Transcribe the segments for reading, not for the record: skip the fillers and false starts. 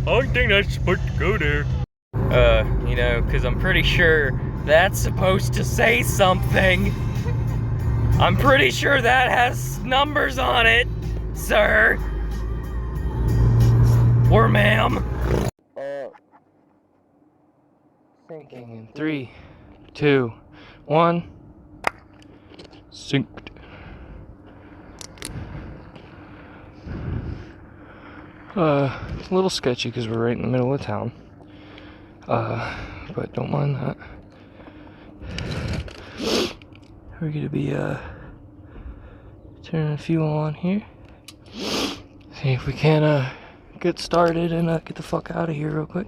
I don't think that's supposed to go there. You know, because I'm pretty sure that's supposed to say something. I'm pretty sure that has numbers on it, sir. Or ma'am. Sinking in 3, 2, 1. Synced. A little sketchy because we're right in the middle of town. But don't mind that. We're gonna be turning fuel on here. See if we can get started and get the fuck out of here real quick.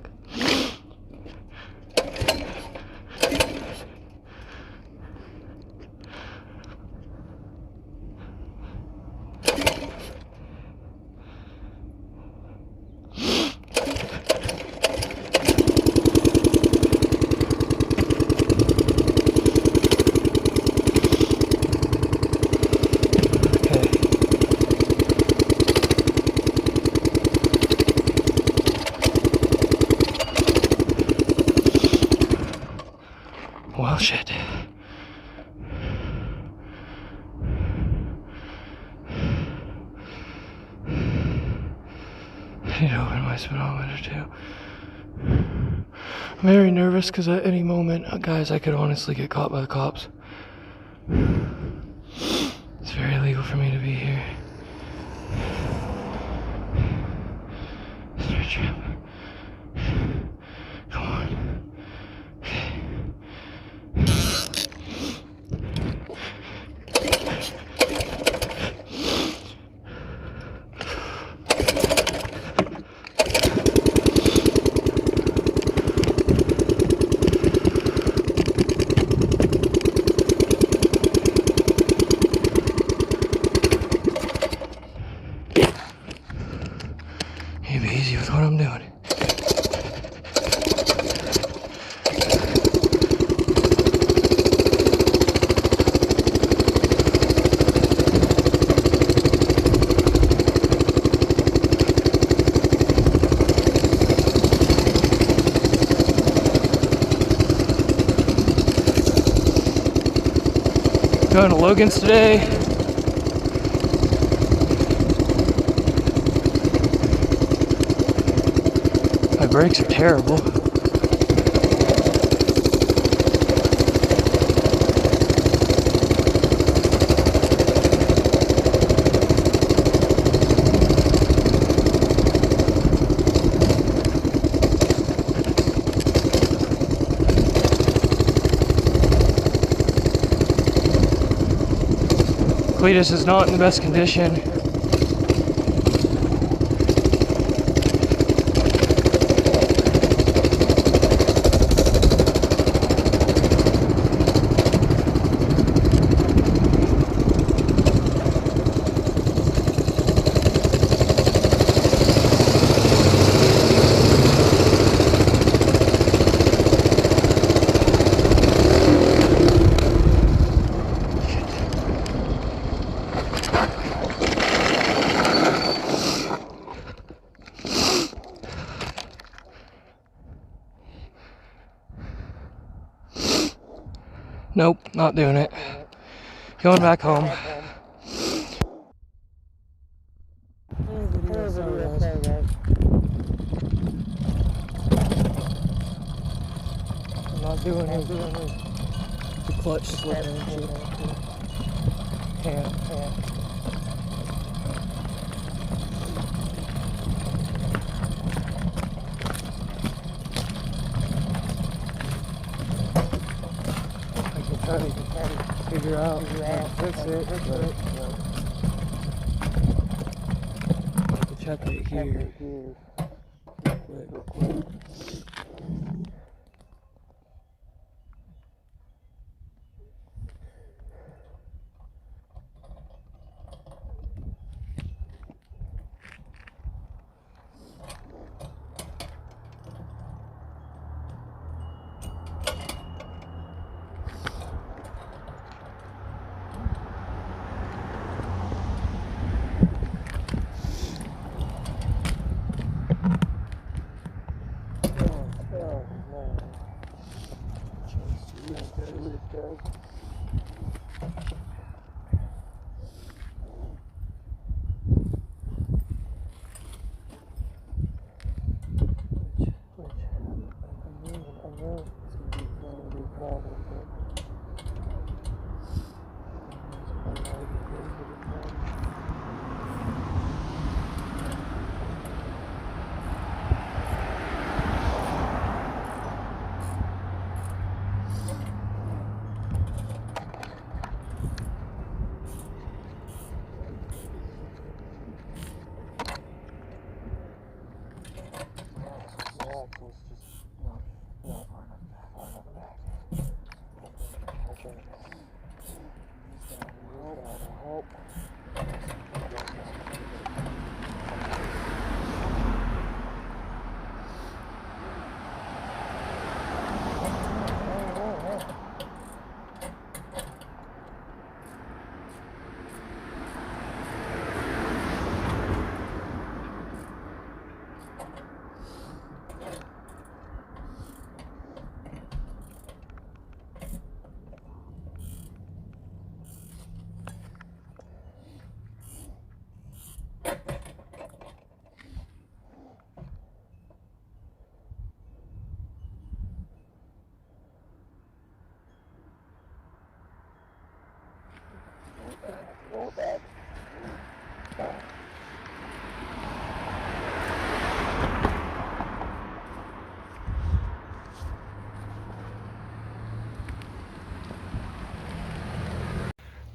Well, shit. I need to open my speedometer too. I'm very nervous because at any moment, guys, I could honestly get caught by the cops. It's very illegal for me to be here. Stretch up. Come on. Be easy with what I'm doing. Going to Logan's today. My brakes are terrible. Cletus is not in the best condition. Nope, not doing it. Going back home. I'm not doing it. The clutch slipping. Can't. Try to figure out how to fix it. I have to check it here. Real quick.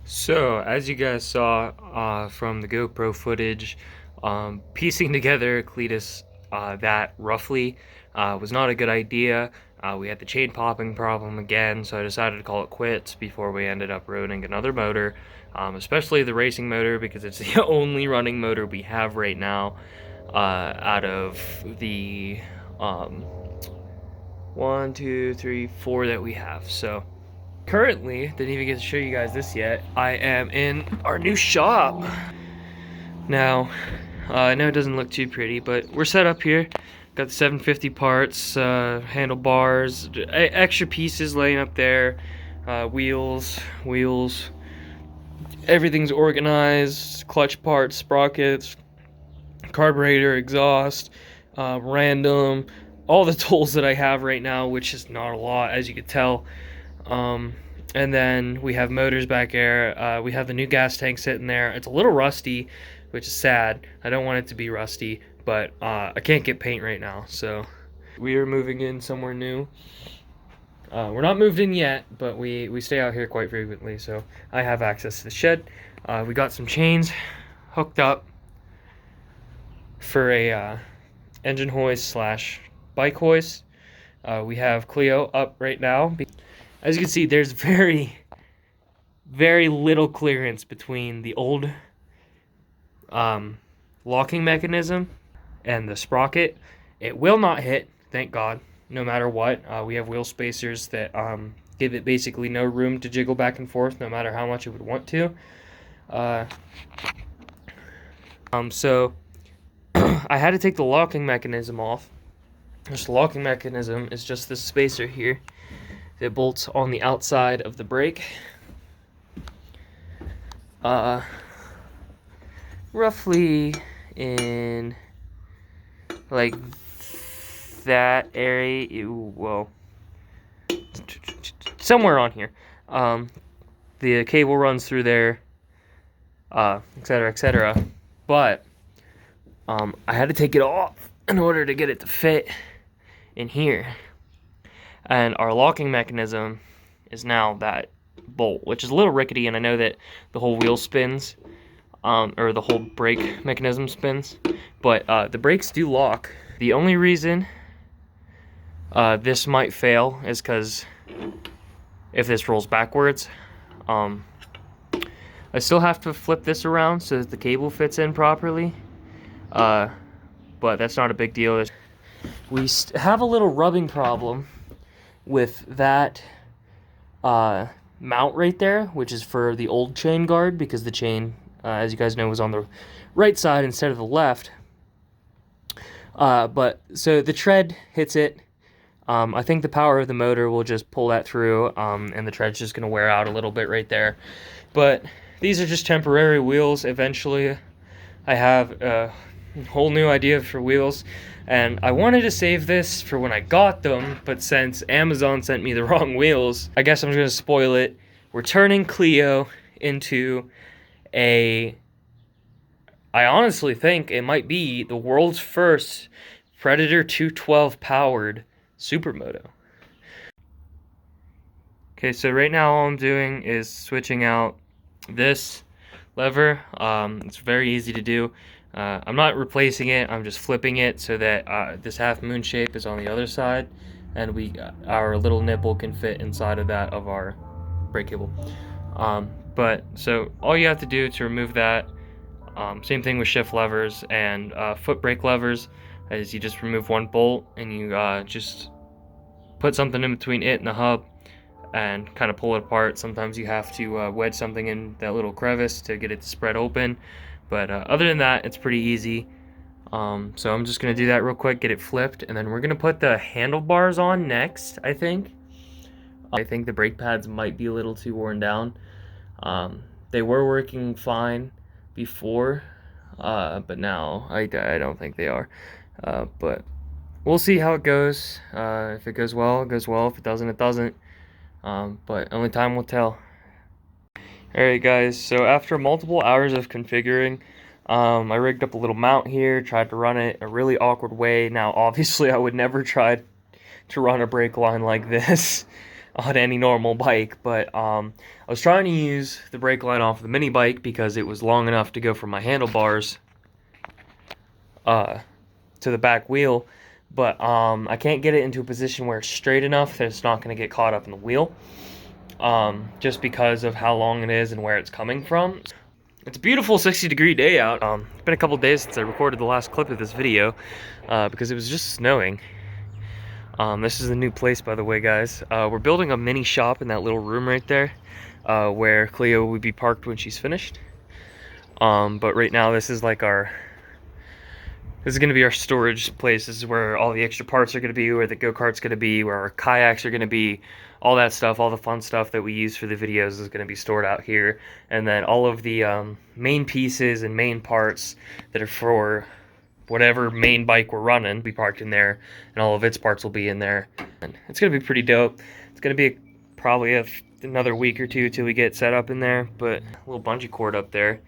So, as you guys saw from the GoPro footage, piecing together Cletus that roughly was not a good idea. We had the chain popping problem again, so I decided to call it quits before we ended up ruining another motor, especially the racing motor, because it's the only running motor we have right now out of the 1, 2, 3, 4 that we have. So currently, didn't even get to show you guys this yet, I am in our new shop. Now, I know it doesn't look too pretty, but we're set up here. Got the 750 parts, handlebars, extra pieces laying up there, wheels, everything's organized, clutch parts, sprockets, carburetor, exhaust, random, all the tools that I have right now, which is not a lot, as you can tell. And then we have motors back there. We have the new gas tank sitting there. It's a little rusty, which is sad. I don't want it to be rusty, but I can't get paint right now, so we are moving in somewhere new. We're not moved in yet, but we stay out here quite frequently, so I have access to the shed. We got some chains hooked up for a engine hoist slash bike hoist. We have Clio up right now. As you can see, there's very little clearance between the old locking mechanism and the sprocket. It will not hit, thank God, no matter what. We have wheel spacers that give it basically no room to jiggle back and forth, no matter how much it would want to. So I had to take the locking mechanism off. This locking mechanism is just this spacer here that bolts on the outside of the brake. Roughly in like that area, well, somewhere on here. The cable runs through there, etc., etc. But I had to take it off in order to get it to fit in here. And our locking mechanism is now that bolt, which is a little rickety, and I know that the whole wheel spins, or the whole brake mechanism spins, but the brakes do lock. The only reason this might fail is because if this rolls backwards, I still have to flip this around so that the cable fits in properly, but that's not a big deal. We have a little rubbing problem with that mount right there, which is for the old chain guard, because the chain, as you guys know, was on the right side instead of the left. But so the tread hits it, I think the power of the motor will just pull that through, and the tread's just going to wear out a little bit right there. But these are just temporary wheels. Eventually, I have a whole new idea for wheels, and I wanted to save this for when I got them, but since Amazon sent me the wrong wheels, I guess I'm just going to spoil it. We're turning Clio into I honestly think it might be the world's first Predator 212 powered supermoto. Okay, so right now all I'm doing is switching out this lever. It's very easy to do. I'm not replacing it, I'm just flipping it so that this half moon shape is on the other side, and our little nipple can fit inside of that of our brake cable. But so all you have to do to remove that, same thing with shift levers and foot brake levers, is you just remove one bolt and you just put something in between it and the hub and kind of pull it apart. Sometimes you have to wedge something in that little crevice to get it to spread open, but other than that, it's pretty easy. So I'm just going to do that real quick, get it flipped, and then we're going to put the handlebars on next, I think. I think the brake pads might be a little too worn down. They were working fine before, but now I don't think they are. But we'll see how it goes. If it goes well, it goes well. If it doesn't, it doesn't. But only time will tell. Alright guys, so after multiple hours of configuring, I rigged up a little mount here, tried to run it a really awkward way. Now obviously I would never try to run a brake line like this on any normal bike, but I was trying to use the brake line off the mini bike because it was long enough to go from my handlebars to the back wheel, but I can't get it into a position where it's straight enough that it's not going to get caught up in the wheel, just because of how long it is and where it's coming from. It's a beautiful 60-degree day out. It's been a couple days since I recorded the last clip of this video because it was just snowing. This is the new place, by the way, guys. We're building a mini shop in that little room right there, where Cleo would be parked when she's finished. But right now, this is like this is going to be our storage place. This is where all the extra parts are going to be, where the go-kart's going to be, where our kayaks are going to be. All that stuff, all the fun stuff that we use for the videos is going to be stored out here. And then all of the main pieces and main parts that are for whatever main bike we're running be parked in there, and all of its parts will be in there. And it's going to be pretty dope. It's going to be probably another week or two till we get set up in there, but a little bungee cord up there.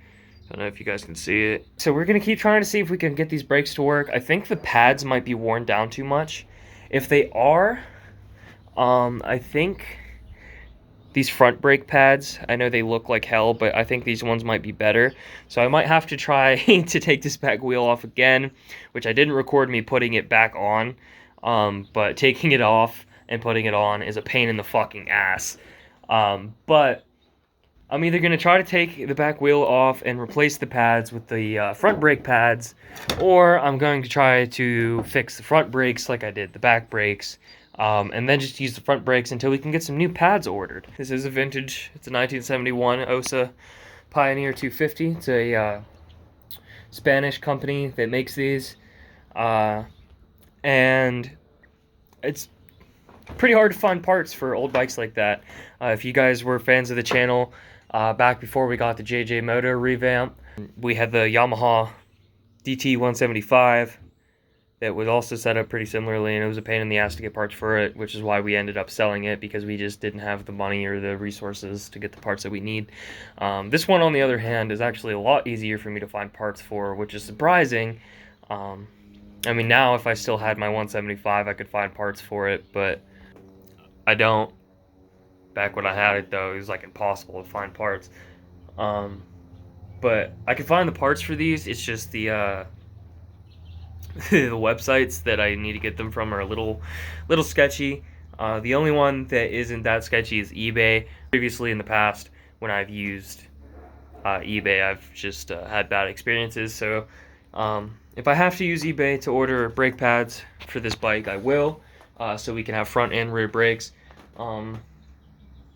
I don't know if you guys can see it. So we're going to keep trying to see if we can get these brakes to work. I think the pads might be worn down too much. If they are, I think these front brake pads, I know they look like hell, but I think these ones might be better. So I might have to try to take this back wheel off again, which I didn't record me putting it back on. But taking it off and putting it on is a pain in the fucking ass. But I'm either going to try to take the back wheel off and replace the pads with the front brake pads, or I'm going to try to fix the front brakes like I did the back brakes. And then just use the front brakes until we can get some new pads ordered. This is a vintage, it's a 1971 OSA Pioneer 250. It's a Spanish company that makes these. And it's pretty hard to find parts for old bikes like that. If you guys were fans of the channel, back before we got the JJ Moto revamp, we had the Yamaha DT175. That was also set up pretty similarly, and it was a pain in the ass to get parts for it, which is why we ended up selling it, because we just didn't have the money or the resources to get the parts that we need. This one, on the other hand, is actually a lot easier for me to find parts for, which is surprising. I mean, now if I still had my 175, I could find parts for it, but I don't. Back when I had it, though, it was like impossible to find parts. But I can find the parts for these. It's just the the websites that I need to get them from are a little sketchy. The only one that isn't that sketchy is eBay. Previously in the past, when I've used eBay, I've just had bad experiences. So if I have to use eBay to order brake pads for this bike, I will, so we can have front and rear brakes.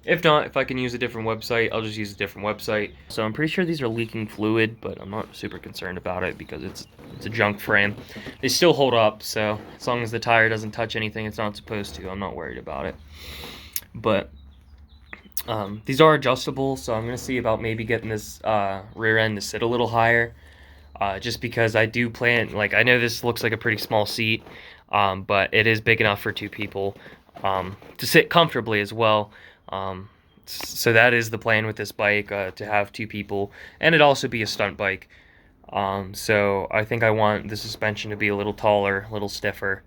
If not, if I can use a different website, I'll just use a different website. So I'm pretty sure these are leaking fluid, but I'm not super concerned about it because it's a junk frame. They still hold up, so as long as the tire doesn't touch anything it's not supposed to, I'm not worried about it. But these are adjustable, so I'm gonna see about maybe getting this rear end to sit a little higher. Just because I do plan, like, I know this looks like a pretty small seat, but it is big enough for 2 people to sit comfortably as well. So that is the plan with this bike, to have 2 people, and it also be a stunt bike. So I think I want the suspension to be a little taller, a little stiffer.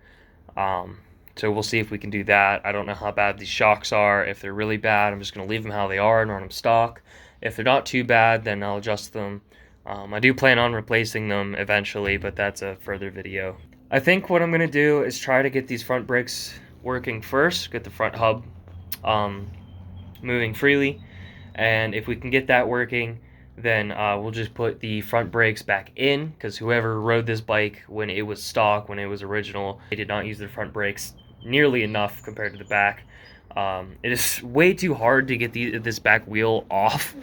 So we'll see if we can do that. I don't know how bad these shocks are. If they're really bad, I'm just going to leave them how they are and run them stock. If they're not too bad, then I'll adjust them. I do plan on replacing them eventually, but that's a further video. I think what I'm going to do is try to get these front brakes working first, get the front hub moving freely, and if we can get that working, then we'll just put the front brakes back in, because whoever rode this bike when it was stock, when it was original, they did not use their front brakes nearly enough compared to the back. It is way too hard to get this back wheel off,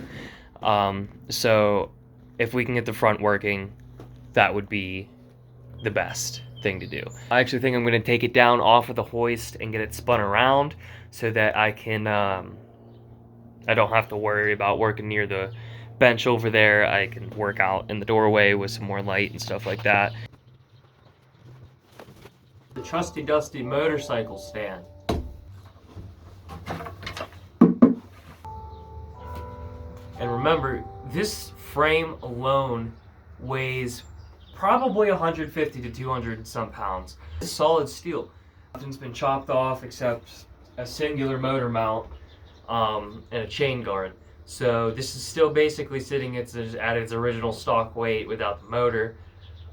so if we can get the front working, that would be the best thing to do. I actually think I'm going to take it down off of the hoist and get it spun around so that I can I don't have to worry about working near the bench over there. I can work out in the doorway with some more light and stuff like that. The trusty dusty motorcycle stand. And remember, this frame alone weighs probably 150 to 200 some pounds. It's solid steel. Nothing's been chopped off except a singular motor mount and a chain guard. So this is still basically sitting at its original stock weight without the motor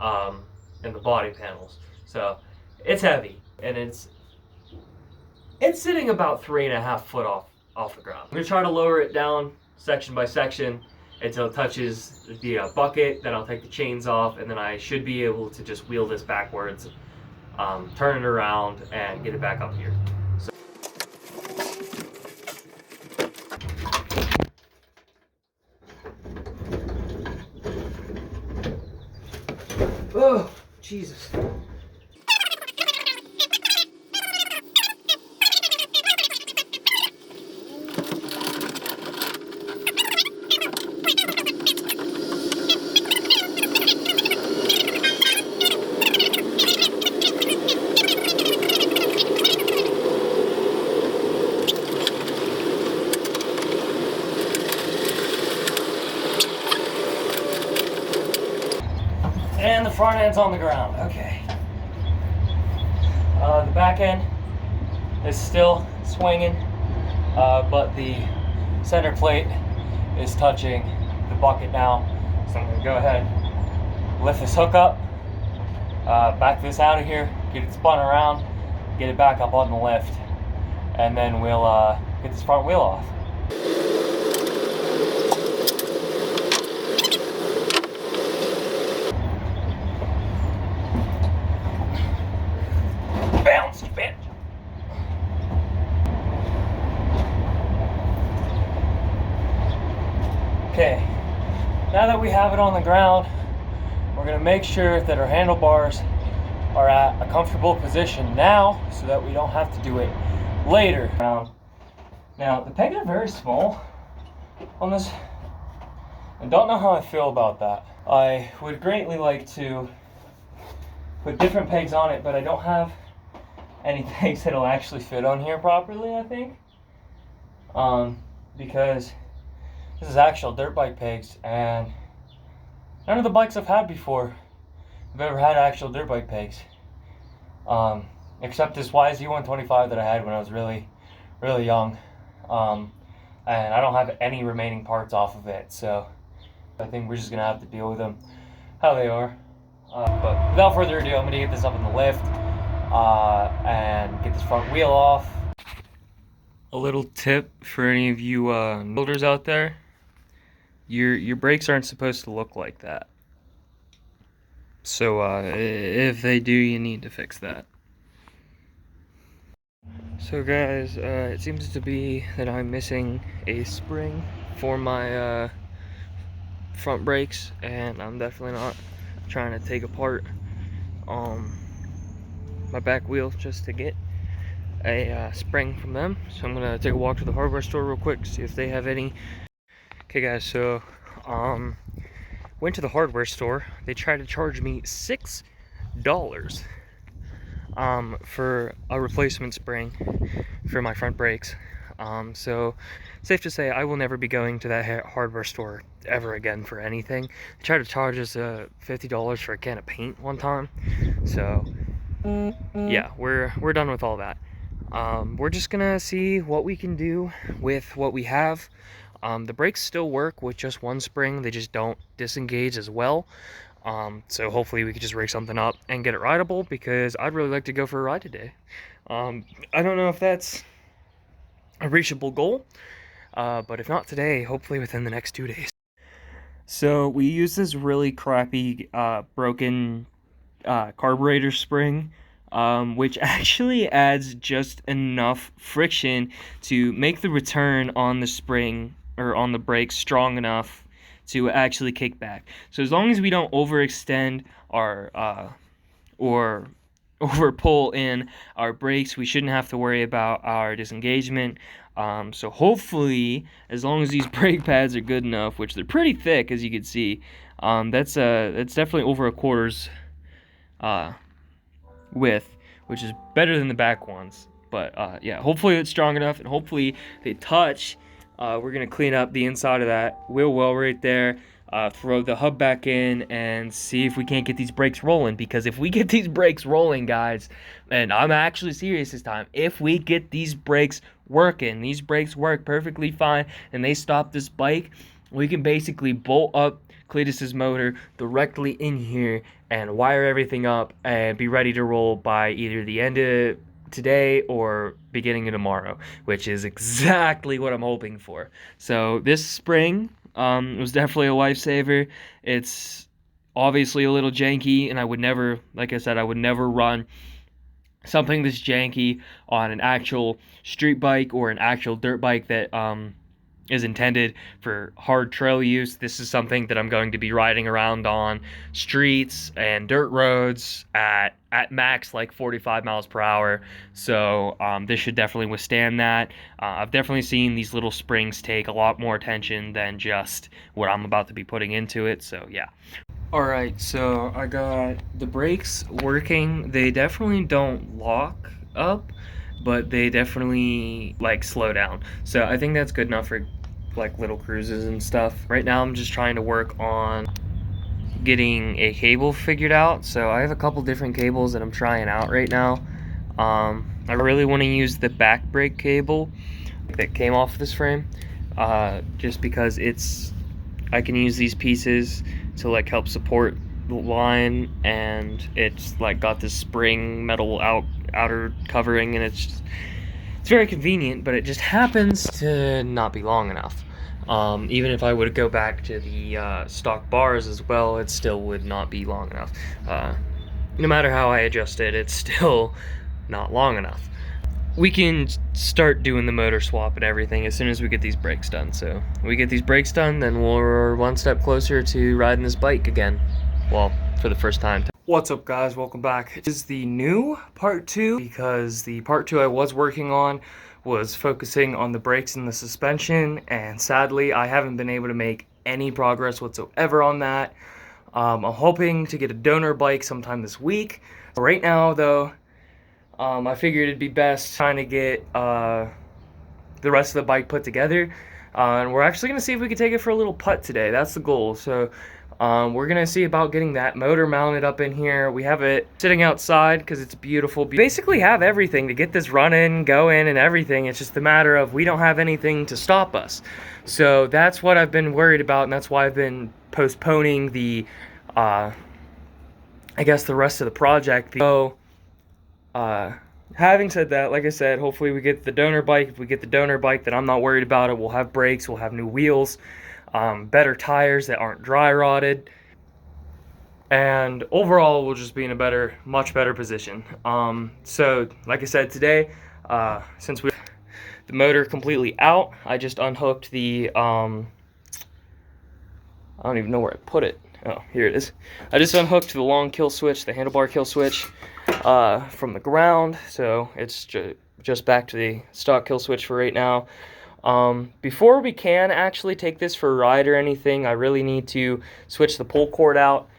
and the body panels. So it's heavy, and it's sitting about 3.5 foot off the ground. I'm gonna try to lower it down section by section until it touches the bucket. Then I'll take the chains off, and then I should be able to just wheel this backwards, turn it around, and get it back up here. So oh, Jesus. And the front end's on the ground. Okay. The back end is still swinging, but the center plate is touching the bucket now. So I'm gonna go ahead, lift this hook up, back this out of here, get it spun around, get it back up on the lift, and then we'll get this front wheel off. Okay, now that we have it on the ground, we're going to make sure that our handlebars are at a comfortable position now so that we don't have to do it later. Now, the pegs are very small on this. I don't know how I feel about that. I would greatly like to put different pegs on it, but I don't have any pegs that'll actually fit on here properly, I think. Because this is actual dirt bike pegs, and none of the bikes I've had before have ever had actual dirt bike pegs. Except this YZ125 that I had when I was really young. And I don't have any remaining parts off of it, so I think we're just gonna have to deal with them how they are. But without further ado, I'm gonna get this up in the lift and get this front wheel off. A little tip for any of you builders out there: your brakes aren't supposed to look like that. So if they do, you need to fix that. So So guys, it seems to be that I'm missing a spring for my front brakes, and I'm definitely not trying to take apart my back wheel just to get a spring from them. So I'm gonna take a walk to the hardware store real quick, see if they have any. Okay guys, so went to the hardware store. They tried to charge me $6 for a replacement spring for my front brakes. So safe to say I will never be going to that hardware store ever again for anything. They tried to charge us $50 for a can of paint one time. So yeah, we're done with all that. We're just gonna see what we can do with what we have. The brakes still work with just one spring, they just don't disengage as well. So hopefully we could just rig something up and get it rideable, because I'd really like to go for a ride today. I don't know if that's a reachable goal, but if not today, hopefully within the next 2 days. So we use this really crappy broken carburetor spring, which actually adds just enough friction to make the return on the spring or on the brakes strong enough to actually kick back. So as long as we don't overextend our or over pull in our brakes, we shouldn't have to worry about our disengagement. So hopefully, as long as these brake pads are good enough, which they're pretty thick as you can see, that's definitely over a quarter's width, which is better than the back ones. But yeah, hopefully it's strong enough, and hopefully they touch. We're gonna clean up the inside of that wheel well right there, throw the hub back in, and see if we can't get these brakes rolling. Because if we get these brakes rolling, guys, and I'm actually serious this time, if we get these brakes working, these brakes work perfectly fine, and they stop this bike, we can basically bolt up Cletus's motor directly in here and wire everything up and be ready to roll by either the end of today or beginning of tomorrow, which is exactly what I'm hoping for. So this spring was definitely a lifesaver. It's obviously a little janky, and I would never, like I said, I would never run something this janky on an actual street bike or an actual dirt bike that is intended for hard trail use. This is something that I'm going to be riding around on streets and dirt roads at max like 45 miles per hour. So this should definitely withstand that. I've definitely seen these little springs take a lot more attention than just what I'm about to be putting into it. So yeah. Alright, so I got the brakes working. They definitely don't lock up, but they definitely like slow down. So I think that's good enough for like little cruises and stuff. Right now I'm just trying to work on getting a cable figured out. So I have a couple different cables that I'm trying out right now. I really want to use the back brake cable that came off this frame, just because I can use these pieces to like help support the line, and it's like got this spring metal outer covering, and it's very convenient, but it just happens to not be long enough. Even if I would go back to the stock bars as well, it still would not be long enough. No matter how I adjust it, it's still not long enough. We can start doing the motor swap and everything as soon as we get these brakes done. So when we get these brakes done, then we're one step closer to riding this bike again. Well, for the first time. What's up, guys? Welcome back. This is the new part 2, because the part 2 I was working on was focusing on the brakes and the suspension, and sadly I haven't been able to make any progress whatsoever on that. I'm hoping to get a donor bike sometime this week. Right now though, I figured it'd be best trying to get the rest of the bike put together, and we're actually going to see if we can take it for a little putt today. That's the goal. So we're going to see about getting that motor mounted up in here. We have it sitting outside because it's beautiful. We basically have everything to get this running, going, and everything. It's just a matter of we don't have anything to stop us. So that's what I've been worried about, and that's why I've been postponing the, I guess, the rest of the project. So having said that, like I said, hopefully we get the donor bike. If we get the donor bike, then I'm not worried about it. We'll have brakes, we'll have new wheels, better tires that aren't dry rotted, and overall we'll just be in a much better position. So like I said, today Since we the motor completely out, I just unhooked the I don't even know where I put it. Oh, here it is. I just unhooked the long kill switch, the handlebar kill switch, from the ground, so it's just back to the stock kill switch for right now. Before we can actually take this for a ride or anything, I really need to switch the pull cord out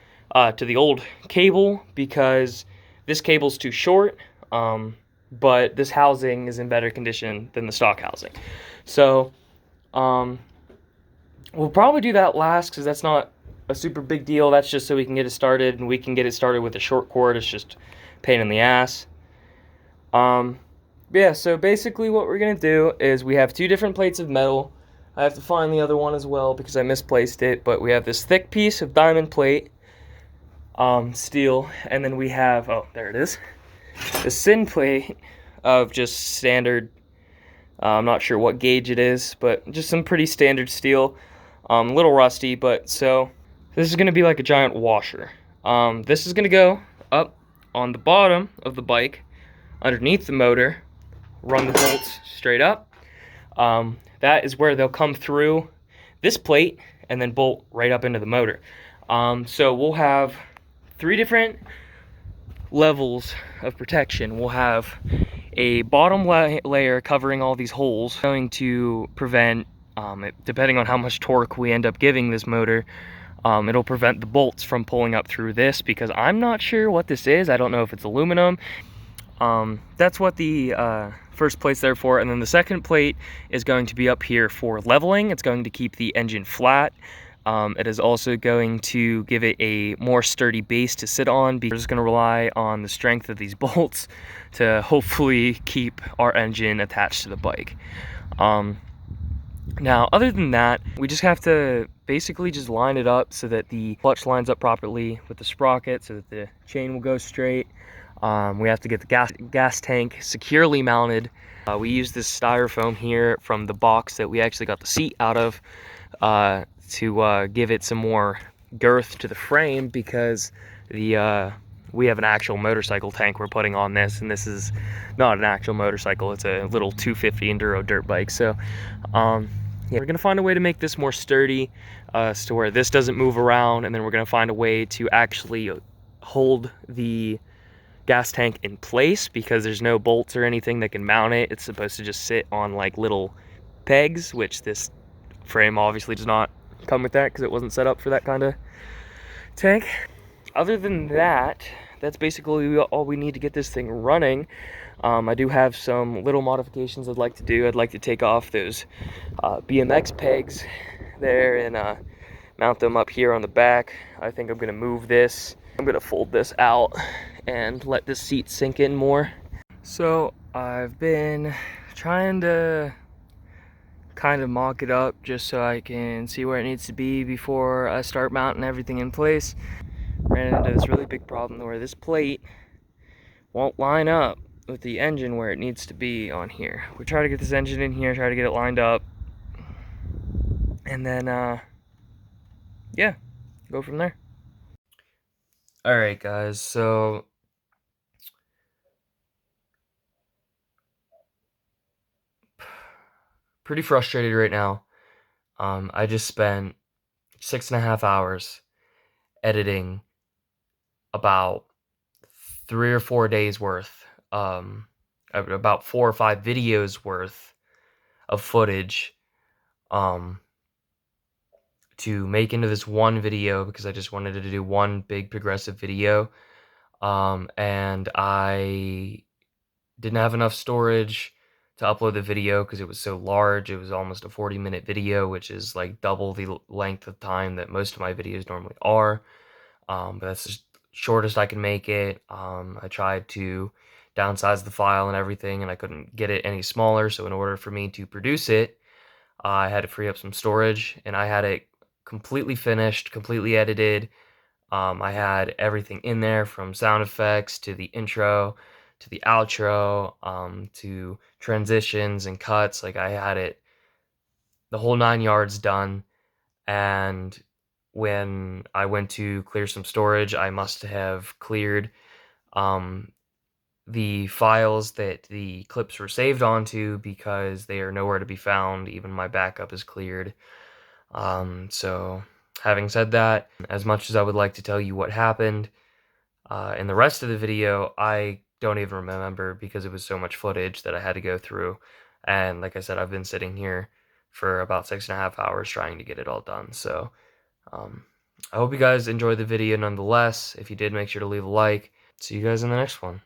to the old cable, because this cable's too short, but this housing is in better condition than the stock housing. So, we'll probably do that last, because that's not a super big deal. That's just so we can get it started, and we can get it started with a short cord. It's just a pain in the ass. Yeah, so basically what we're going to do is we have two different plates of metal. I have to find the other one as well because I misplaced it, but we have this thick piece of diamond plate, steel, and then we have, oh, there it is, this thin plate of just standard, I'm not sure what gauge it is, but just some pretty standard steel. A little rusty, but so this is going to be like a giant washer. This is going to go up on the bottom of the bike, underneath the motor, run the bolts straight up. That is where they'll come through this plate and then bolt right up into the motor. So we'll have three different levels of protection. We'll have a bottom layer covering all these holes, going to prevent, depending on how much torque we end up giving this motor, it'll prevent the bolts from pulling up through this, because I'm not sure what this is. I don't know if it's aluminum. That's what the first plate's there for, and then the second plate is going to be up here for leveling. It's going to keep the engine flat. It is also going to give it a more sturdy base to sit on, because we're just going to rely on the strength of these bolts to hopefully keep our engine attached to the bike. Now, other than that, we just have to basically just line it up so that the clutch lines up properly with the sprocket, so that the chain will go straight. We have to get the gas tank securely mounted. We use this styrofoam here from the box that we actually got the seat out of, to give it some more girth to the frame, because we have an actual motorcycle tank we're putting on this, and this is not an actual motorcycle. It's a little 250 enduro dirt bike. So yeah, we're gonna find a way to make this more sturdy, to where this doesn't move around, and then we're gonna find a way to actually hold the gas tank in place, because there's no bolts or anything that can mount it. It's supposed to just sit on like little pegs, which this frame obviously does not come with that, because it wasn't set up for that kind of tank. Other than that, that's basically all we need to get this thing running. I do have some little modifications I'd like to do. I'd like to take off those BMX pegs there and mount them up here on the back. I think I'm gonna move this. I'm gonna fold this out and let this seat sink in more. So I've been trying to kind of mock it up just so I can see where it needs to be before I start mounting everything in place. Ran into this really big problem where this plate won't line up with the engine where it needs to be on here. We try to get this engine in here, try to get it lined up, and then yeah, go from there. Alright guys, so pretty frustrated right now. I just spent 6.5 hours editing about 3 or 4 days worth, about 4 or 5 videos worth of footage, to make into this one video, because I just wanted to do one big progressive video. And I didn't have enough storage to upload the video because it was so large. It was almost a 40-minute video, which is like double the length of time that most of my videos normally are. But that's the shortest I can make it. I tried to downsize the file and everything, and I couldn't get it any smaller. So in order for me to produce it, I had to free up some storage, and I had it completely finished, completely edited. I had everything in there, from sound effects to the intro to the outro, to transitions and cuts. Like, I had it the whole 9 yards done. And when I went to clear some storage, I must have cleared the files that the clips were saved onto because they are nowhere to be found. Even my backup is cleared. So having said that, as much as I would like to tell you what happened in the rest of the video, I don't even remember because it was so much footage that I had to go through. And like I said, I've been sitting here for about 6.5 hours trying to get it all done. So I hope you guys enjoyed the video nonetheless. If you did, make sure to leave a like. See you guys in the next one.